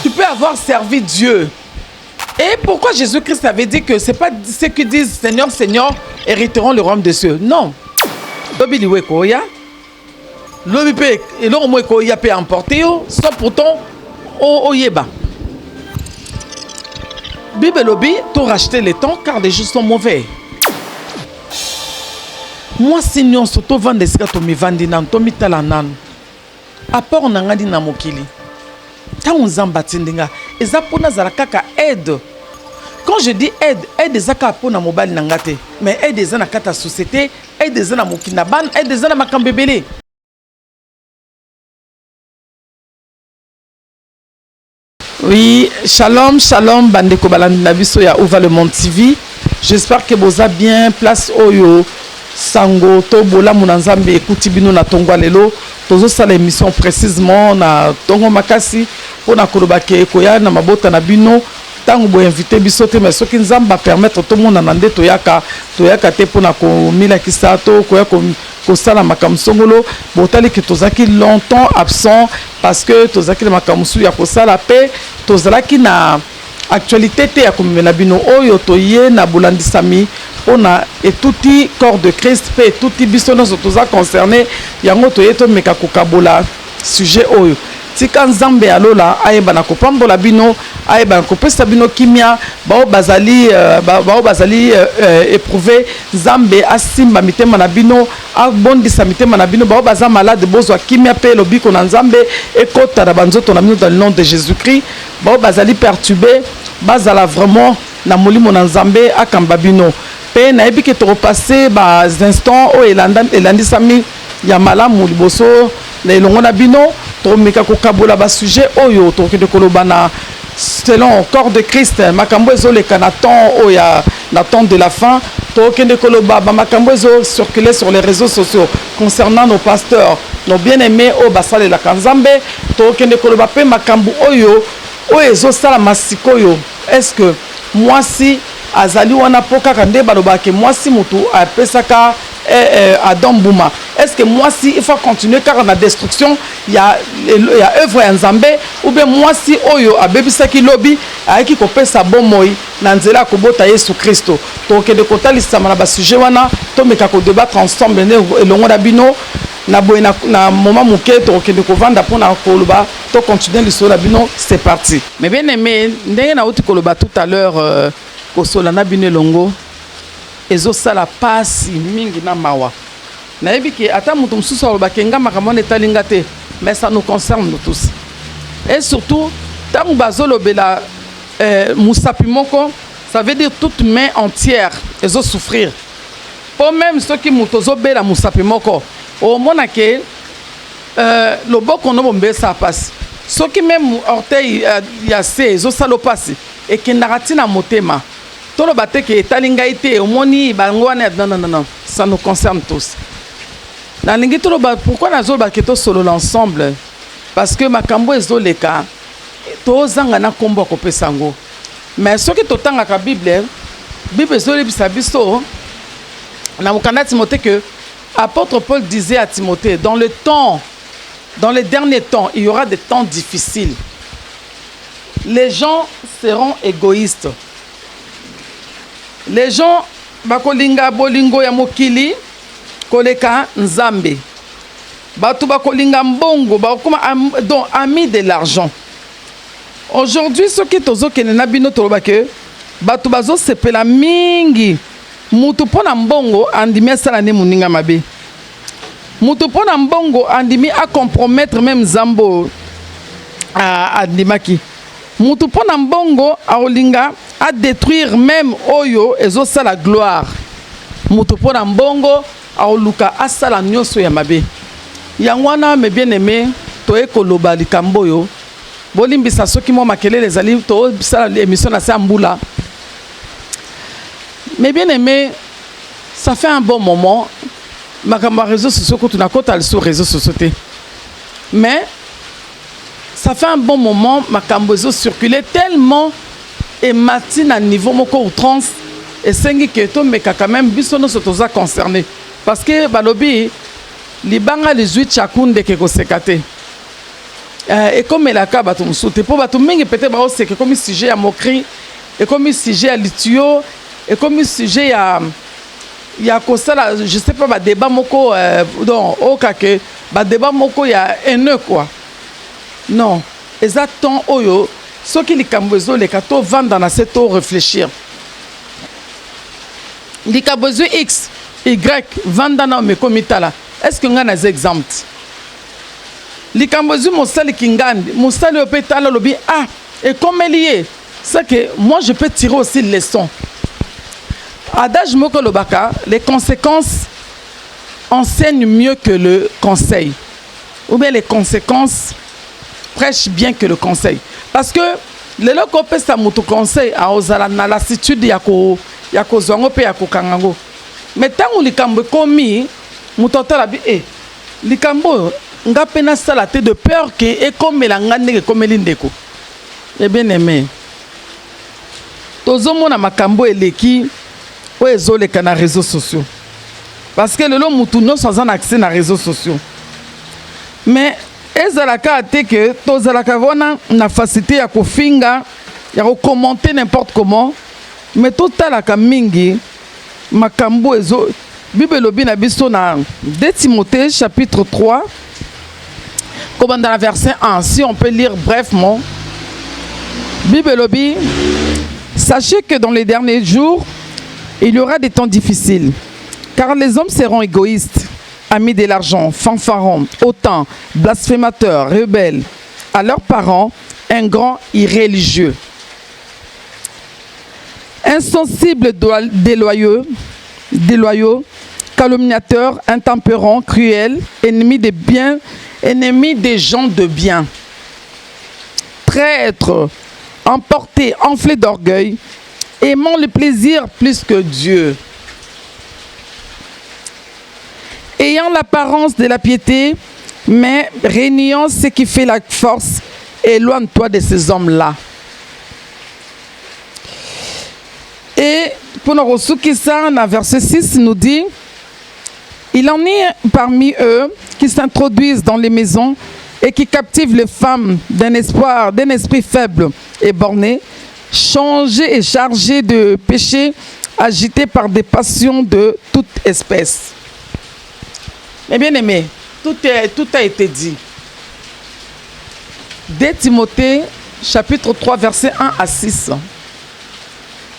Tu peux avoir servi Dieu. Et pourquoi Jésus-Christ avait dit que ce n'est pas ceux qui disent Seigneur, Seigneur hériteront le royaume des cieux? Non. Lobi liwe koya. Lobi pe eloko mo koya pe emporter sans pourtant o yeba. Bible lobi to racheter les temps car les jours sont mauvais. Moi sinon surtout vendre des to mi vandi nan to mi tala nan. Apport na ngadi na mokili. Tant nzamba tindinga eza pona zala kaka aide. Quand je dis aide, aide des aka pona mobile nangate, mais aide des ana kata société, aide des ana mokina ban, aide des ana makambebele. Oui, shalom, shalom, bandeko balandi na biso ya Ouva le Monde TV. J'espère que vous avez bien place oyo sango to bola munanzambe ekuti bino na tongwa lelo. Tozo sala émission précisément na tongo makasi pona koloba ke koya na mabota na bino. Tango bo invité biso te mais soki nzamba permettre tout monde na nde toyaka te pona ko mila kisato koya ko sala makamsongolo botali ki tozaki longtemps absent parce que tozaki le makamsu ya ko sala pe tozalaki na actualité te ya komena bino oyo toye na bolandisami pona etuti corps de Christ pe etuti biso no toza concerné yango toye to meka kokabola sujet oyo tika nzambe alola ayeba ko pambola bino ayeba ko pesa bino kimia bao bazali éprouver nzambe asimba mitema na bino abondisa mitema na bino bao baza malade bozwa kimia pe lobiko na nzambe ekota na banzoto na bino dans le nom de Jésus-Christ bao bazali perturbé bazala vraiment na molimo na nzambe akamba bino pe na ebike to repasser ba instants o elandisami ya malamu liboso na elongo na bino to meka ko kabola ba sujet oyo to kende koloba na selon corps de Christ makambo ezoleka na temps oya na temps de la fin to kende koloba ba makambo ezo circuler sur les réseaux sociaux concernant nos pasteurs nos bien-aimés o basale la kanzambe to kende koloba pe makambo oyo ezo sala masikoyo. Est-ce que moi si azali wana poka kande baloba ke moi si mutu apesaka Adam Bouma. Est-ce que moi si il faut continuer car la destruction il y a œuvre en Nzambe ou bien moi si oyo abebisaki lobby aiki ko pesa bomoi na nzela ko bota Yesu Kristo to ke de kotalisa na ba sujet wana to meka ko débattre ensemble ne elongo na bino na boina na moment muke to ke de ko vanda pona ko loba to continuer le sur la bino c'est parti. Mais bien aimé ndenge na uti ko loba tout à l'heure ko sola na bino longo ezo sala pasi mingi na mawa na ebiki ata mutu mususu alobaki nga makambo etalinga te mais ça nous concerne nous tous et surtout tango bazolobela musapi moko ça veut dire toute main entière ezo souffrir po même ceux qui mutu ozobela musapi moko omona ke loboko no bombe sa pasi soki même orteil ya se ezo sala pasi ekendaka tina motema. Non, non, ça nous concerne tous. Pourquoi nous avons solo l'ensemble? Parce que ma cambo est zoleka, tozanga kombo kopé sango. Mais ce qui est autant la Bible, Bible zole bisabiso, na mukana Timothée que apôtre Paul disait à Timothée, dans les derniers temps, il y aura des temps difficiles. Les gens seront égoïstes. Les gens bakolinga bolingo ya mokili koleka nzambe batu bakolinga mbongo bakoma donc amis de l'argent. Aujourd'hui ce qui tozo kenena bino toloba ke batu bazo sepela mingi mutu pona mbongo andimi sala ne muninga mabe mutu pona mbongo andimi a compromettre même zambo andimaki mutu pona mbongo aolinga à détruire même oyo ezosa la gloire mutu pona mbongo aoluka asala nyoso ya mabe yangwana me bien aimé to ekoloba likambo yo bolimbisa soki mo makelele ezali to sala émission na sambula. Mais bien aimé ça fait un bon moment makambo réseaux sociaux ko tuna kota sur réseaux sociaux mais ça fait un bon moment makambo ezo circuler tellement et matin à niveau moko outrance et sengi que to meka quand même biso no sotoza concerné parce que balobi libanga les 8 chakunde ke ko sekate et comme la ka bato musote pour bato mingi peut-être ba c'est que comme sujet à moquerie et comme sujet à litio et comme sujet à il y a comme ça là, je sais pas ba débat moko donc au cas que ba débat moko il y a haineux quoi. Non, exactement oyo ce qui les cambezo les kato vendent dans cette eau réfléchir. Les cambezo X Y vendent dans mes comités là. Est-ce que on a des exemples? Likambozu mosali kingandi mosali opetala lobi ah et comme lié c'est que moi je peux tirer aussi leçon adage moko lobaka les conséquences enseignent mieux que le conseil ou bien les conséquences prêchent bien que le conseil parce que le loko pesa mutu conseil a ozala na lassitude yako zongo pe yako kangango mais tangu likambo komi mutotala bi likambo nga pena sala te de peur que et comme la ngane comme lindeko et bien aimé tozo mona makambo eleki o ezoleka na réseaux sociaux parce que le mutu non sans un accès na réseaux sociaux mais ezalaka te que tozalaka wana na facilité ya kofinga ya ko commenter n'importe comment mais totalaka mingi makambo ezo Bible lobi na biso na 2 Timothée chapitre 3 comme dans le verset 1, si on peut lire brefement, Bible lobi, sachez que dans les derniers jours, il y aura des temps difficiles, car les hommes seront égoïstes, amis de l'argent, fanfarons, hautains, blasphémateurs, rebelles, à leurs parents, ingrats, irréligieux, insensibles, déloyaux, calomniateurs, intempérants, cruels, ennemis des biens, ennemis des gens de bien, traîtres, emportés, enflés d'orgueil, aimant le plaisir plus que Dieu, ayant l'apparence de la piété, mais régnant ce qui fait la force, éloigne-toi de ces hommes-là. Et pour nous ressourcer ça, dans verset 6, nous dit, il en est parmi eux qui s'introduisent dans les maisons et qui captivent les femmes d'un esprit faible et borné, changés et chargés de péchés, agités par des passions de toute espèce. Mais bien aimé, tout a été dit. 2 Timothée, chapitre 3, versets 1 à 6.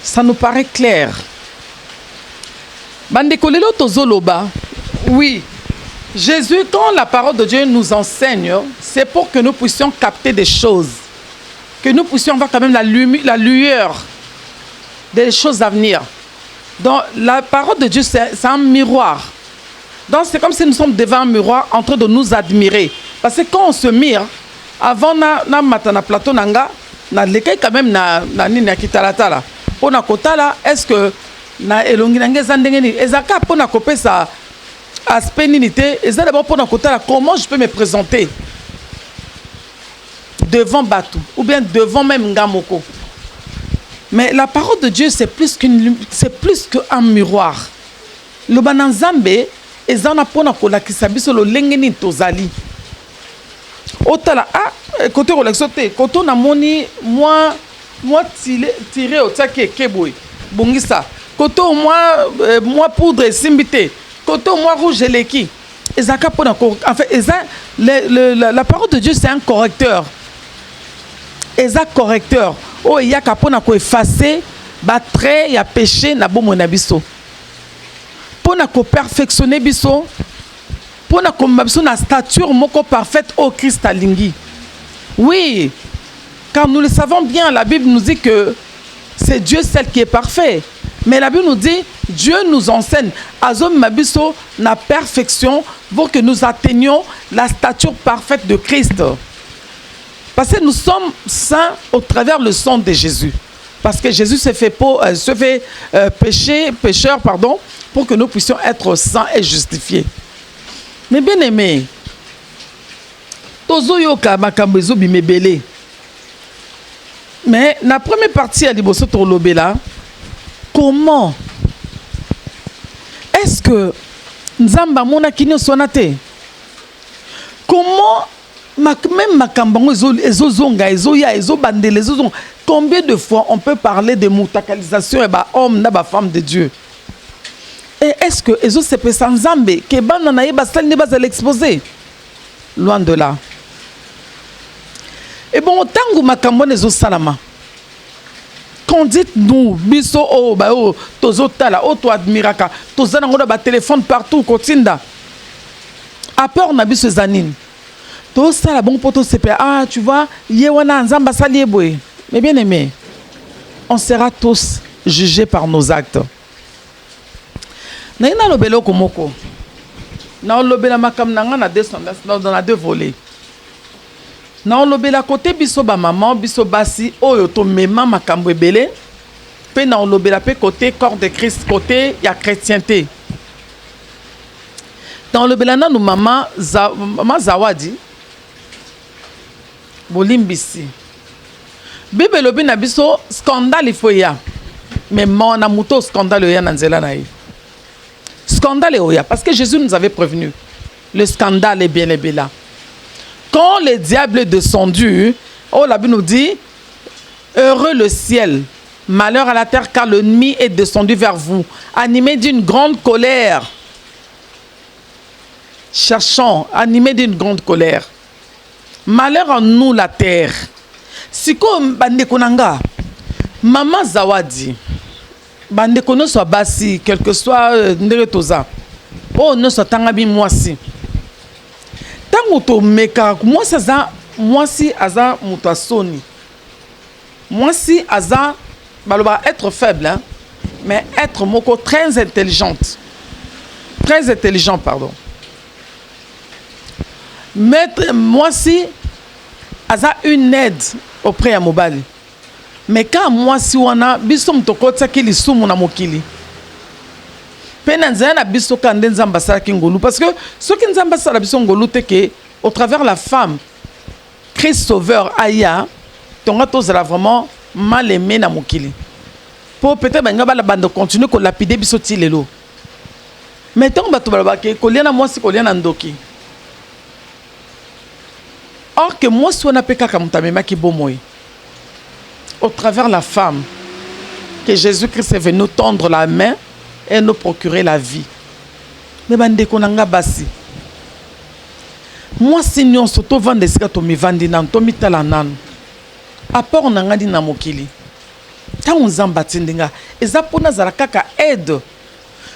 Ça nous paraît clair. Bandekolelo tozoloba. Oui, Jésus, quand la parole de Dieu nous enseigne, c'est pour que nous puissions capter des choses, que nous puissions voir quand même la lueur des choses à venir. Donc, la parole de Dieu, c'est un miroir. Donc, c'est comme si nous sommes devant un miroir en train de nous admirer. Parce que quand on se mire, avant na matana plateau nanga, na lekai quand même na nini kitalata la. Pour na kota là, est-ce que na elongi nanga zandengeni ezaka pour na kope ça aspect ninité, et ça d'abord pour nous côté là, comment je peux me présenter devant Batou ou bien devant même Ngamoko. Mais la parole de Dieu c'est plus qu'un miroir. Le bananzambe et ça na pona kola kisabiso lo lengeni tozali. Otala côté relaxoté, côté na moni moi tiré au tsake keboy. Bongisa. Côté moi poudre simbité. Côté moi rouge et l'équi. En fait, la parole de Dieu, c'est un correcteur. Eza correcteur. Oh, il y a qu'à effacer, battre, il y a péché, na bon mon abisso. Pour perfectionner biso, pour na stature moko parfaite au Christ alingi. Oui, car nous le savons bien, la Bible nous dit que c'est Dieu celle qui est parfait. Mais la Bible nous dit, Dieu nous enseigne, Azom Mabiso, la perfection, pour que nous atteignions la stature parfaite de Christ. Parce que nous sommes saints au travers le sang de Jésus. Parce que Jésus se fait pécheur, pour que nous puissions être saints et justifiés. Mais bien aimé, Tozo yoka makambezo bimebele. Mais la première partie à Liboso Torlobela, comment est-ce que Nzamba mona kinyo sonate? Comment Même Makambango, combien de fois on peut parler de moutakalisation et homme et femme de Dieu? Et est-ce que Ezo Sepe Sanzambe, que Bananaï Basal n'est pas à l'exposer? Loin de là. Et bon, Tango Makambon Ezo Salama. Quand dites-nous, Biso, oh, bah, oh, Tozo Tala, oh, toi, Admiraka, Tozana, on a ba téléphone partout, Kotinda. À peur, on a Biso Zanine. Tout ça, la bon poto Sepe, ah, tu vois, Yewana, Nzamba Salieboé. Mais bien aimé, on sera tous jugés par nos actes. Naina lobelo komoko. Na lobela makam nanga na descendance dans deux volets. Na lobela côté biso ba maman biso basi oyo to mema makambo ebele. Pe na lobela pe côté corps de Christ côté ya chrétienté. Dans lobela na nous maman Zawadi bolimbisi. Bible lobi na biso scandale ifoya. Mais mon amuto scandale ya na nzela na ye. Scandale est oya, parce que Jésus nous avait prévenu. Le scandale est bien et bien là. Quand le diable est descendu, oh la Bible nous dit, heureux le ciel, malheur à la terre, car l'ennemi est descendu vers vous, animé d'une grande colère. Cherchons, animé d'une grande colère. Malheur en nous la terre. Si comme bande konanga, maman Zawadi. Bande kono soit basi, quel que soit nderetoza. Oh ne soit tangabi moi si. Tango to meka moi ça moi si aza mutasoni. Moi si aza baloba être faible hein, mais être moko très intelligente. Très intelligent pardon. Mettre moi si aza une aide auprès à Mobali. Mais quand moi si wana biso mtokota kili sumu na mokili. Pena nzana biso kande nzamba sala kingolu parce que ce qui nzamba sala biso ngolu te que au travers la femme Christ sauveur aya tonga tozala vraiment mal aimé na mokili. Pour peut-être banga bala bande continuer ko lapider biso ti lelo. Mais tant bato bala ke ko liana moi si ko liana ndoki. Or que moi si wana peka kamutamema ki bomoy. Au travers la femme, que Jésus-Christ est venu nous tendre la main et nous procurer la vie. Mais bande konanga basi. Moi si nyon soto vande sika to mi vandi nan to mi tala nan. Apport nanga di na mokili. Ta unzamba tindinga, eza pona zala kaka aide.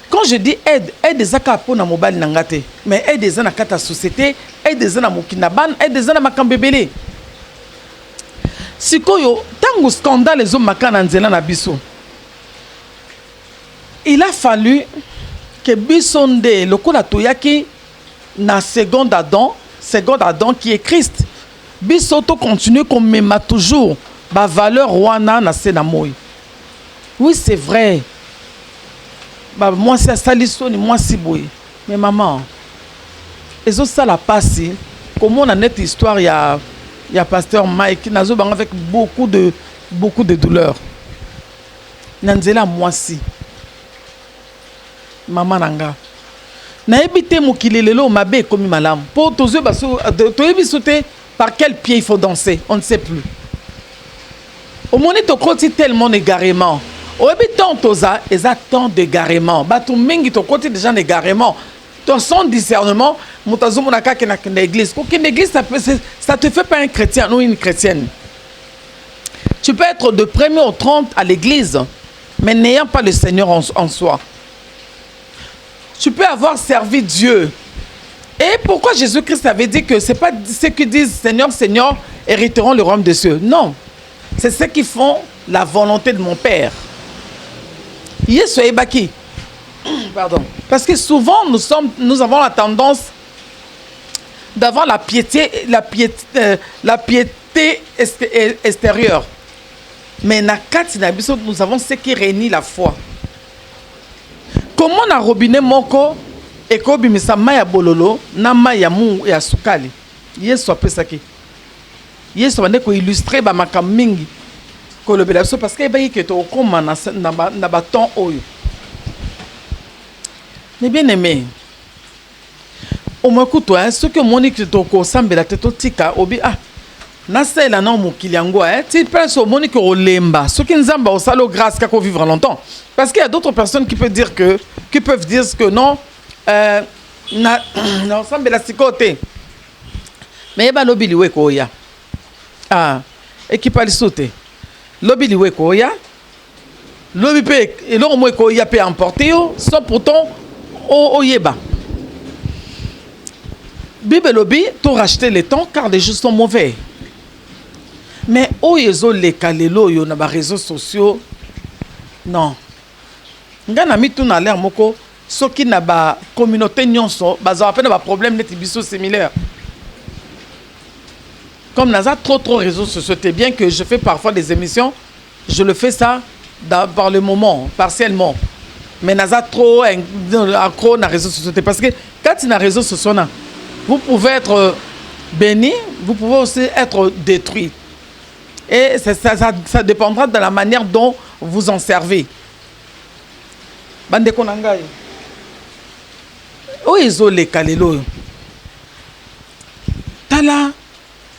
Quand je dis aide, aide ezaka pona mobali nangate, mais aide ezana kata société, aide ezana mokina ban, aide ezana makambebele. Sikoyo, tango scandale les hommes makana nzela na biso. Il a fallu que bisonde lokola toyaki na seconde Adam qui est Christ. Bisoto continue comme même toujours ba valeur wana na senamoy. Oui, c'est vrai. Bah moi c'est salisoni, moi si boy. Mais maman, ezo ça la passe. Comment on a net histoire il y a pasteur Mike nazo bang avec beaucoup de douleur. Nanzela moi si. Maman nanga. Na ebité mokili lelo mabe komi malam. Pour tozo baso toyebi sauter par quel pied il faut danser, on ne sait plus. Au moment to koti tellement égarément. Au habitant toza eza tant d'égarément. Ba to mingi to koti déjà d'égarément. Ton son discernement, mutazo monaka ke na l'église. Aucune église ça te fait pas un chrétien ou une chrétienne. Tu peux être de 1er au 30 à l'église, mais n'ayant pas le Seigneur en soi. Tu peux avoir servi Dieu. Et pourquoi Jésus-Christ avait dit que c'est pas ceux qui disent Seigneur, Seigneur hériteront le royaume des cieux. Non. C'est ceux qui font la volonté de mon Père. Yesu ebaki. Pardon. Parce que souvent nous avons la tendance d'avoir la piété extérieure. Mais nakati na biso nous avons ce qui réunit la foi. Comment na robinet moko ekobi misama ya bololo na ma ya mu ya sukali. Yesu apesaki. Yesu bande ko illustrer ba makamingi ko le belaso parce que bayi que to koma na ba temps oyo. Mais bien aimé. au moins écoute ce que Monique toko sambela teto tika obi nasela na mokili yango tu penses au Monique olemba ce qui nzamba au salo grâce kako vivre longtemps parce qu'il y a d'autres personnes qui peuvent dire que non na sambela sikote mais ba lobi liwe ko ya équipe ali sauter lobi liwe ko ya lobi pe et lo mo ko ya pe emporter sans pourtant oyeba Bible lobby, tu racheter le temps car les jours sont mauvais. Mais oyezo les kalelo yo na ba réseaux sociaux. Non. Ngana mi tu na l'air moko soki na ba communauté nyonso baza appena ba problème net biso similaire. Comme naza trop réseaux sociaux, c'est bien que je fais parfois des émissions, je le fais ça par le moment, partiellement. Mais naza trop accro na réseaux sociaux parce que quand tu na réseaux sociaux na vous pouvez être béni, vous pouvez aussi être détruit. Et ça dépendra de la manière dont vous en servez. Bande konangai. O izole kalelo. Tala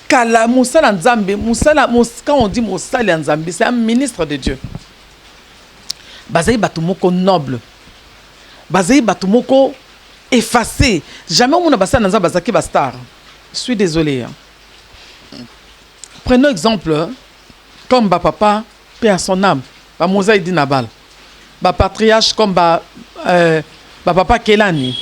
kala musala nzambe, quand on dit musala nzambe, c'est un ministre de Dieu. Bazai batumoko noble. Bazai batumoko effacé. Jamais on n'a pas ça dans un bazaki bastar. Je suis désolé. Prenons exemple comme ba papa, paix à son âme, ba Mosaï Dinabal, ba patriarche comme ba papa Kelani.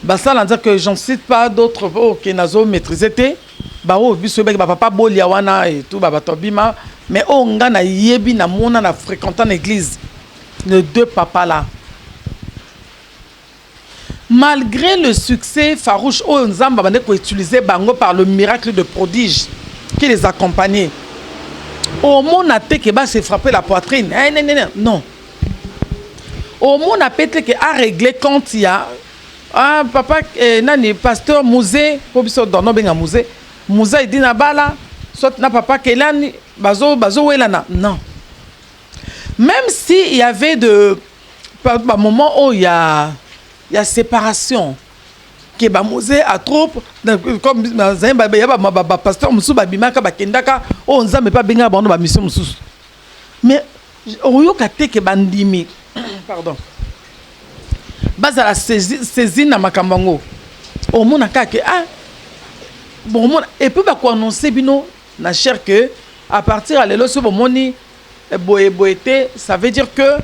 Ba ça veut dire que j'en cite pas d'autres qui n'ont maîtrisé ba biso ba papa Boliawana et tout ba Tobima, mais on ngana yebi na mona na fréquentant l'église. Les deux papas là. Malgré le succès farouche, Nzamba bande ko utiliser bango par le miracle de prodige qui les accompagnait. Au monde a été que va se frapper la poitrine. Non. Au monde a pété que a réglé quand il y a papa nani pasteur musée pour biso dans no benga musée dit na bala soit na papa kelani bazo welana. Non. Même si il y avait de moment où il y a séparation que ba musée a trop comme pasteur musu ba bimaka ba kendaka o nzambe pa benga ba ba mission musu mais oyoka te ke bandimi pardon bazala saisi na makambango o mona ka ke bon mona et puis ba ko annoncer bino na cher que à partir à lelo so bomoni boete ça veut dire que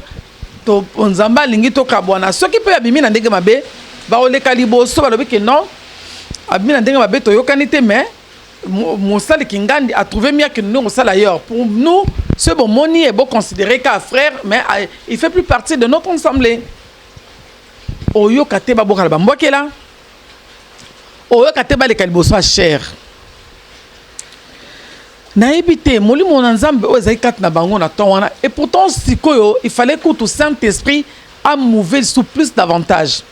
to nzamba lingi to kabwana soki pe abimi na ndenge mabe ba oleka liboso ba lobi ke non abimi na ndenge mabe to yokanite mais mosali kingandi a trouvé mieux que nous mosala ailleurs pour nous ce bon moni est beau considéré qu'un frère mais il fait plus partie de notre assemblée oyo kate ba bokala ba mbokela oyo kate ba le kaliboso cher na ebité molimo na nzambe o ezai kat na bango na temps wana et pourtant sikoyo il fallait que tout Saint-Esprit a mouvé sous plus d'avantages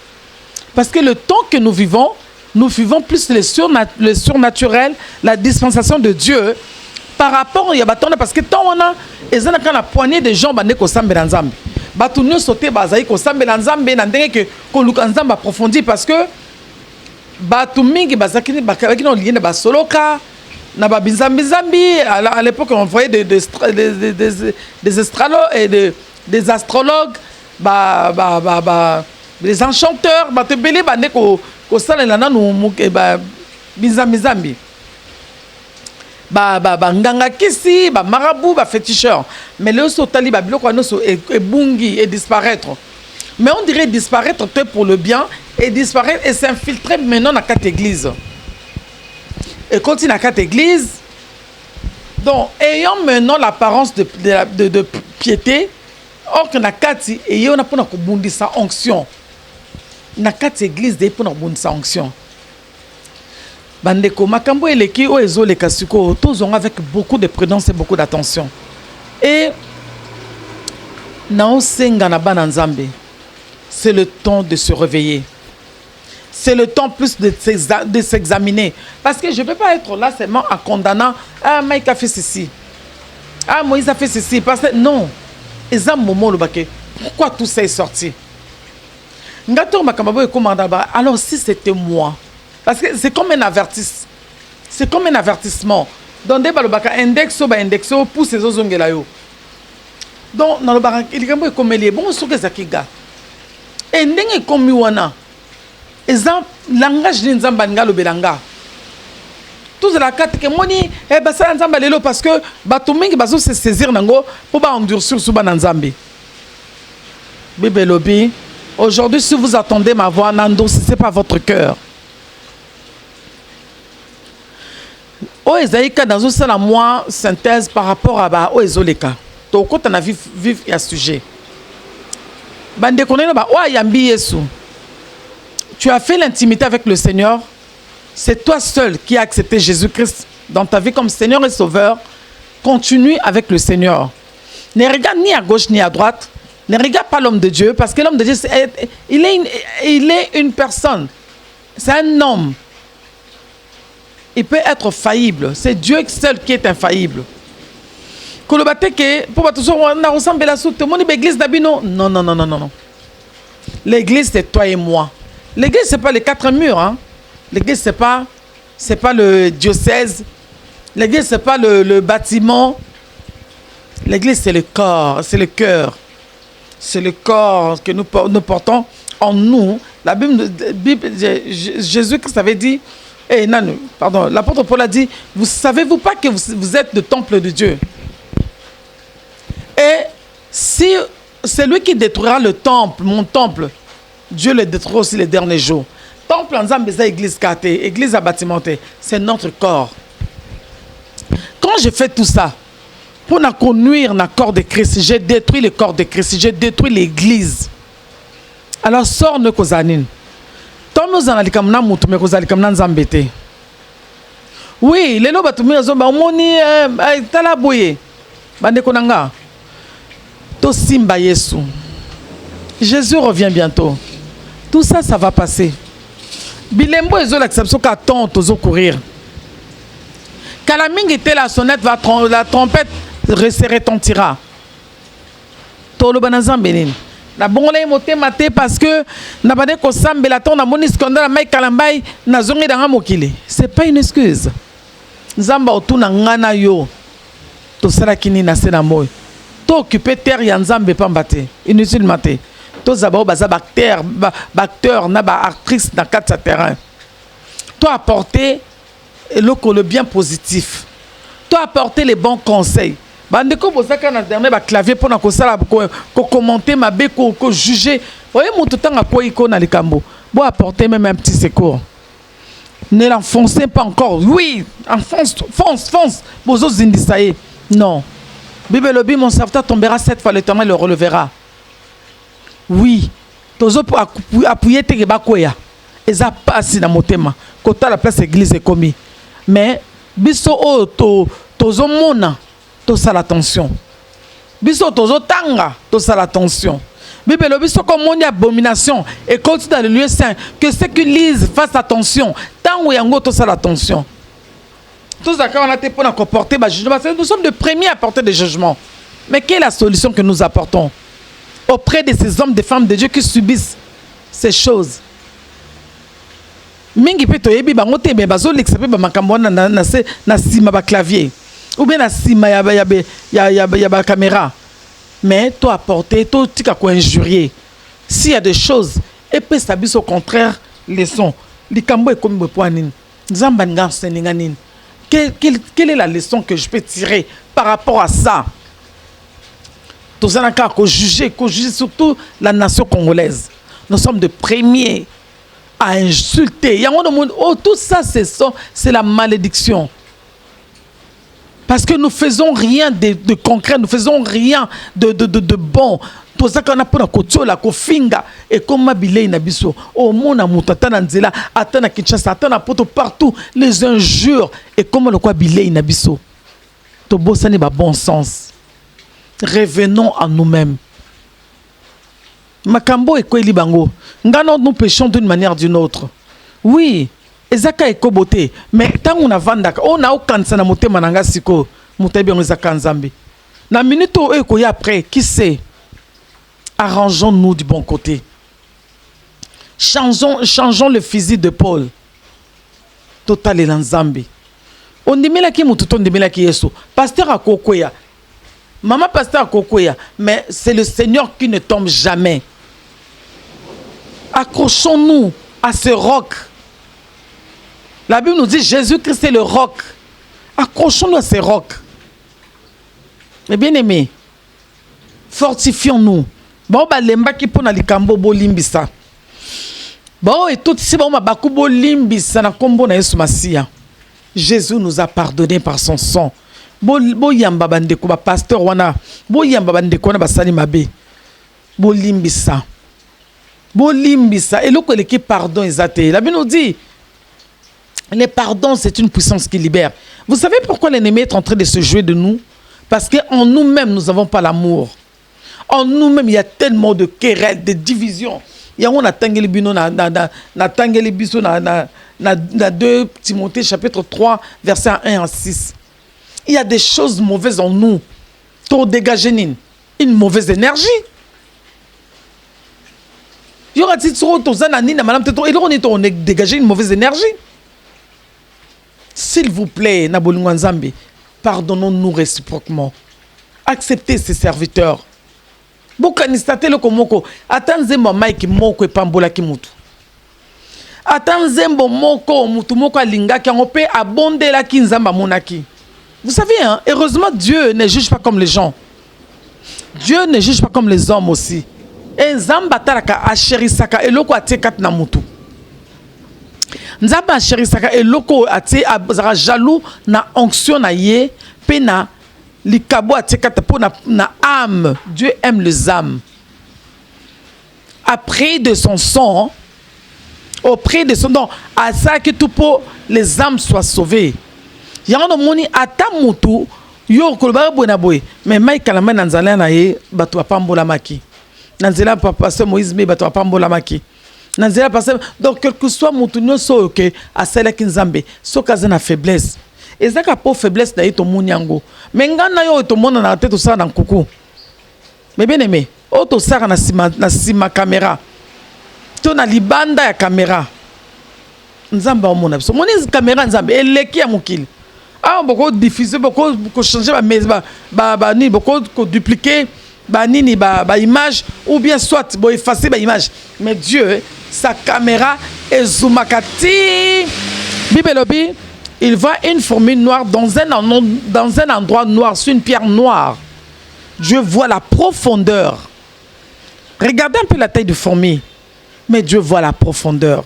parce que le temps que nous vivons plus le surnaturel, la dispensation de Dieu par rapport à yabatona parce que temps wana ezana kana poignée de gens bande ko sambela nzambe batu nyo sauté bazai ko sambela nzambe na ndenge que ko luka nzambe approfondi parce que batu mingi bazaki bakaki no liene ba soloka na ba bizambi à l'époque on voyait des astrologues et des astrologues des enchanteurs ba te belé bande ko salela na no ba bizambi nganga kisi ba marabout ba féticheur mais le sotali ba biloko no so e bungi et disparaître mais on dirait disparaître pour le bien et disparaître et s'infiltrer maintenant dans quatre églises. Et continue à quatre églises. Donc, ayant maintenant l'apparence de piété, or que na kati et on a pour nous sa onction. Na quatre églises de pour nous sa onction. Bandeko makambo eleki o ezo le kasuko tous ont avec beaucoup de prudence et beaucoup d'attention. Et na osenga na bana nzambe. C'est le temps de se réveiller. C'est le temps plus de s'examiner. Parce que je ne peux pas être là seulement en condamnant « Ah, Mike a fait ceci. Ah, Moïse a fait ceci. » Parce que non. Pourquoi tout ça est sorti? ngato makamabo ekomanda ba. Alors si c'était moi, parce que c'est comme un avertissement. C'est comme un avertissement. Donc des balobaka indexo ba indexo pour ces ozongela yo. Donc dans le barak il kambo ekomeli bon soke zakiga. Et ndenge komi wana. Exemple langage ni nzamba ngalo belanga. Tous la carte que moni e basala nzamba lelo parce que bato mingi bazo se saisir nango pour ba endurcir sous ba nzambe. Bibelobi, aujourd'hui si vous attendez ma voix nando, c'est pas votre cœur. O ezaïka dans une moi synthèse par rapport à ba o ezoleka. To ko tana vivre ya sujet. Bande konena ba o yambi Yesu. Tu as fait l'intimité avec le Seigneur. C'est toi seul qui as accepté Jésus-Christ dans ta vie comme Seigneur et Sauveur. Continue avec le Seigneur. Ne regarde ni à gauche ni à droite. Ne regarde pas l'homme de Dieu parce que l'homme de Dieu, il est une personne. C'est un homme. Il peut être faillible. C'est Dieu seul qui est infaillible. Non. L'église, c'est toi et moi. L'église, ce n'est pas les 4 murs. Hein. L'église, ce n'est pas le diocèse. L'église, ce n'est pas le bâtiment. L'église, c'est le corps, c'est le cœur. C'est le corps que nous portons en nous. La Bible, Jésus-Christ avait dit, l'apôtre Paul a dit, vous savez-vous pas que vous êtes le temple de Dieu? Et si c'est lui qui détruira le temple, mon temple, Dieu le détruira aussi les derniers jours. Temple en Zambie, église catée, église à bâtimentée, c'est notre corps. Quand je fais tout ça, pour nous conduire dans le corps de Christ, j'ai détruit le corps de Christ, j'ai détruit l'église. Alors sors nos causanines. Tant nous en allons comme nous, mais nous allons comme nous embêter. Oui, les lois battumés ont moni talaboye. Bande konanga. To simba Yesu. Jésus revient bientôt. Tout ça, ça va passer. Bilembo ezo l'acception qu'attend tozo courir. Quand la mingi était la sonnette va la trompette se retentira. Tolo banazam benin. Na bongole moté maté parce que na bade ko sambela ton na moni scandale mai kalambay na zongi danga mokili. C'est pas une excuse. Nzamba otuna ngana yo. To sala kini na sena moy. To occuper terre ya nzambe pambate. Inutile maté. To zaba baza acteur na ba actrice dans quatre terrain. To apporter le bien positif. To apporter les bons conseils. Bandeko bosaka na dernier ba clavier pour na ko sala ko commenter ma be ko juger. Voyez mon tout temps à quoi iko na likambo. Bon apporter même un petit secours. Ne l'enfoncez pas encore. Oui, fonce. Bozo zindisaye. Non. Bible lobi mon serviteur tombera 7 fois, l'Éternel le relevera. Oui. Tozo pour appuyer te bakoya. Eza passi na motema. Kota la place église est commis. Mais biso o tozo mona. Tout ça l'attention. Biso tozo tanga, tout ça l'attention. Bible biso comme on y abomination et continue dans le lieu saint que ceux qui lisent fassent attention. Tant où yango tout ça l'attention. Tout ça quand on a été pour comporter bah jugement, nous sommes les premiers à porter des jugements. Mais quelle est la solution que nous apportons auprès de ces hommes, des femmes de Dieu qui subissent ces choses? Mingi peto yebi bango te be bazo l'expé ba makambo na sima ba clavier. Ou bien la cima ya ba caméra. Mais toi apporter, toi tu as quoi injurier. S'il y a des choses, et puis ça bis au contraire les sons. Likambo est comme poanine. Zambanga seninganine. Quelle est la leçon que je peux tirer par rapport à ça? Tous les gens qui juger surtout la nation congolaise. Nous sommes de premiers à insulter. Oh, tout ça c'est la malédiction. Parce que nous faisons rien de concret, nous faisons rien de bon. Tout ça qu'on a pour la couture, la kofinga et comme ma billet inabiso. Oh mon amour, atana nzela, atana Kinshasa, atana poto partout les injures et comme le quoi billet inabiso. To bossa n'est pas bon sens. Revenons à nous-mêmes. Makambo et quoi libango. Ngano nous péchons d'une manière ou d'une autre. Oui. Ezaka ekobote mais tant on a vandaka on a okanisa na motema nanga siko mutebi ezaka nzambe na minute o eko ya après qui sait arrangeons-nous du bon côté Changeons le physique de Paul. Total et l'enzambe. On dit qui mututon de qui yesu. Pasteur à Kokoya. Maman pasteur à Kokoya. Mais c'est le Seigneur qui ne tombe jamais. Accrochons-nous à ce roc. La Bible nous dit Jésus-Christ est le roc. Accrochons-nous à ce roc. Mais bien aimé, fortifions-nous. Bon, lemba qui pona likambo bo limbisa. Bon, et tout ici, bon, baku bo limbisa na kombo na Yesu Masia. Jésus nous a pardonné par son sang. Bo yamba bandeko ba pasteur wana, bo yamba bandeko wana basali mabe. Bo limbisa. Bo limbisa. Et l'autre qui pardon ezate. La Bible nous dit, le pardon c'est une puissance qui libère. Vous savez pourquoi l'ennemi est en train de se jouer de nous? Parce qu'en nous-mêmes, nous n'avons pas l'amour. En nous-mêmes, il y a tellement de querelles, de divisions. Il y a on a tangeli bino na 2 Timothée chapitre 3 verset 1 à 6. Il y a des choses mauvaises en nous. Pour dégager une mauvaise énergie. Il y aura des choses on dégager une mauvaise énergie. S'il vous plaît, Nabolungu Nzambe, pardonnons-nous réciproquement. Acceptez ces serviteurs. Bokanistate le komoko. Atanzembo maiki moko epambola ki mutu. Atanzembo moko mutu moko alinga ki angope abonde la ki nzamba monaki. Vous savez, hein, heureusement, Dieu ne juge pas comme les gens. Dieu ne juge pas comme les hommes aussi. Et nzamba taraka asherisaka eloko atekat na mutu. Nzamba asherisaka eloko ate azara jaloux na onction na ye pe na likabo atekata po na âme. Dieu aime les âmes. Après de son sang, auprès de son nom, à ça que tout pour les âmes soient sauvées. Yano moni atamutu yo kolba bona boy mais Michael man nanzala na ye bato apambola maki. Nanzela pasteur Moïse me bato apambola maki. Nanzela pasteur donc quel que soit mutu nyoso que a celle qui nzambe so kaza na faiblesse. Ezaka po faiblesse na yeto munyango. Mais ngana yo to mona na tête ça dans coucou. Mais bien aimé, auto sara na sima caméra. To na libanda ya caméra. Nzamba o mona biso. Moni caméra nzambe eleki ya mukili. Ah beaucoup diffuser beaucoup changer ba ni beaucoup dupliquer ba nini ba image ou bien soit bo effacer ba image. Mais Dieu sa caméra est zoomakati. Bibelobi il voit une fourmi noire dans un endroit noir, sur une pierre noire. Dieu voit la profondeur. Regardez un peu la taille de fourmi. Mais Dieu voit la profondeur.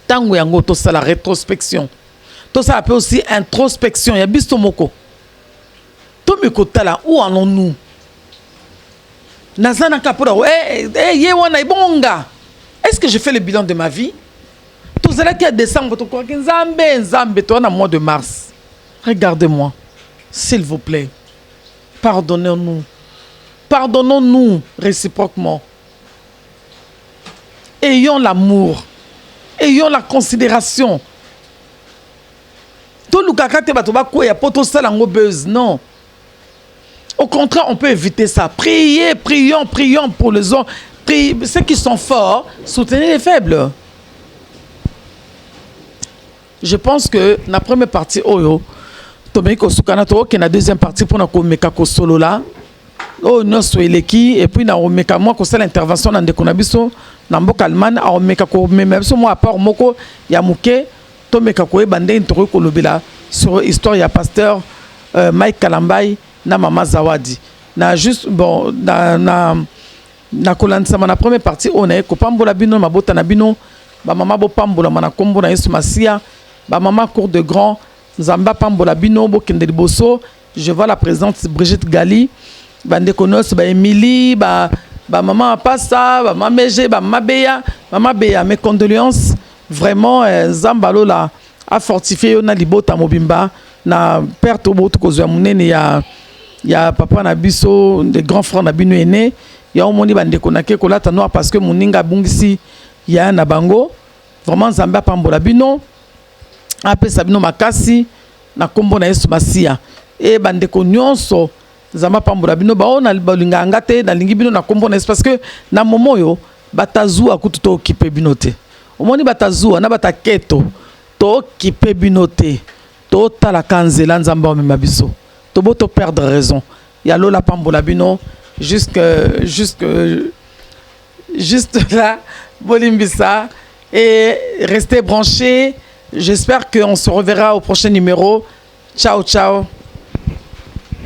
Tango yango to ça la rétrospection. Tout ça appelle aussi introspection. Il y a bistomoko. To mikotala où allons-nous? Nazana kapura. Ye wana ibonga. Est-ce que je fais le bilan de ma vie? Tout cela qui est décembre, tout quoi, Nzambe, toi, en mois de mars. Regardez-moi, s'il vous plaît. Pardonnez-nous. Pardonnons-nous réciproquement. Ayons l'amour. Ayons la considération. Tout le kakate batoba quoi, ya poto salango buzz, non. Au contraire, on peut éviter ça. Priez, prions pour les hommes. Ceux qui sont forts, soutenez les faibles. Je pense que la première partie, Oyo, Tomeko Sukanato, qui est la deuxième partie pour nous meka ko solo là. Oh, nous sommes et puis na meka moi ko l'intervention dans des konabiso, na mboka Allemagne, a meka ko même moi à part moko ya muke, Tomeka ko bande intro ko lobela sur histoire ya pasteur Mike Kalambay na Mama Zawadi. Na juste bon na kolansa na première partie on est ko pambola bino mabota na bino ba mama bo pambola na kombo na Yesu Masia. Ba maman cour de grand Zamba pambola bino bo kende liboso. Je vois la présente Brigitte Gali, bande konos ba Emily, ba maman Passa, ba maman Meje, ba maman Beya, mes condoléances vraiment Zamba lola a fortifié na libota mobimba na perte oboto kozwa munene ya papa na biso de grand frère na bino aîné ya omoni bande konake kolata noir parce que muninga bungisi ya na bango vraiment Zamba pambola bino apesa bino makasi na kombo na Yesu Masia e bandeko nyonso Zamba pambola bino baona balinga ngate na lingi bino na kombo na Yesu parce que na momoyo batazua kutu to occupé binote omoni batazua na bataketo to occupé binote to tala kanzela nzamba o mema biso to boto perdre raison ya lola pambola bino juste là bolimbisa et restez branchés. J'espère qu'on se reverra au prochain numéro. Ciao ciao.